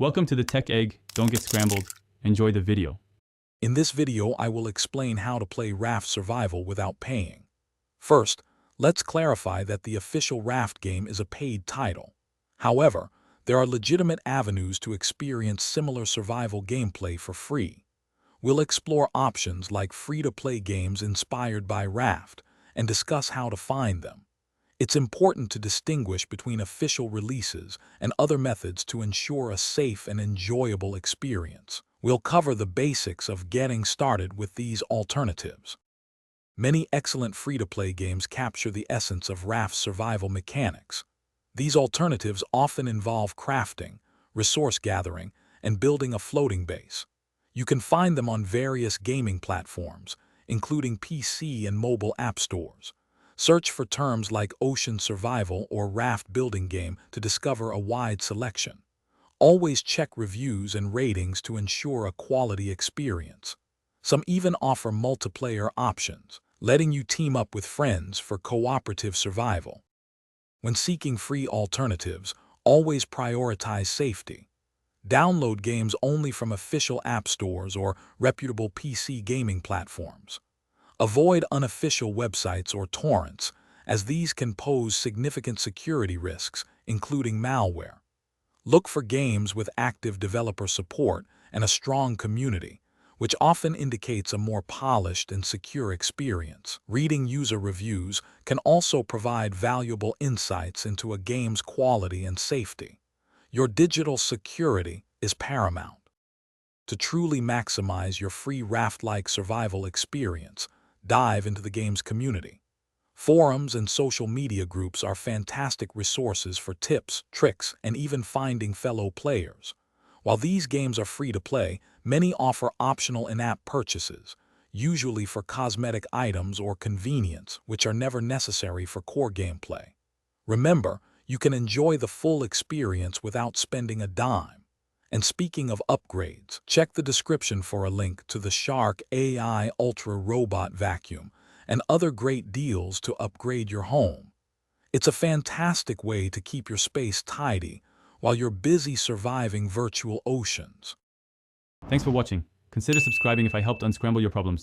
Welcome to the Tech Egg. Don't get scrambled. Enjoy the video. In this video, I will explain how to play Raft Survival without paying. First, let's clarify that the official Raft game is a paid title. However, there are legitimate avenues to experience similar survival gameplay for free. We'll explore options like free-to-play games inspired by Raft and discuss how to find them. It's important to distinguish between official releases and other methods to ensure a safe and enjoyable experience. We'll cover the basics of getting started with these alternatives. Many excellent free-to-play games capture the essence of Raft survival mechanics. These alternatives often involve crafting, resource gathering, and building a floating base. You can find them on various gaming platforms, including PC and mobile app stores. Search for terms like Ocean Survival or Raft Building Game to discover a wide selection. Always check reviews and ratings to ensure a quality experience. Some even offer multiplayer options, letting you team up with friends for cooperative survival. When seeking free alternatives, always prioritize safety. Download games only from official app stores or reputable PC gaming platforms. Avoid unofficial websites or torrents, as these can pose significant security risks, including malware. Look for games with active developer support and a strong community, which often indicates a more polished and secure experience. Reading user reviews can also provide valuable insights into a game's quality and safety. Your digital security is paramount. To truly maximize your free Raft-like survival experience, dive into the game's community. Forums and social media groups are fantastic resources for tips, tricks, and even finding fellow players. While these games are free to play, many offer optional in-app purchases, usually for cosmetic items or convenience, which are never necessary for core gameplay. Remember, you can enjoy the full experience without spending a dime. And speaking of upgrades, check the description for a link to the Shark AI Ultra Robot Vacuum and other great deals to upgrade your home. It's a fantastic way to keep your space tidy while you're busy surviving virtual oceans. Thanks for watching. Consider subscribing if I helped unscramble your problems.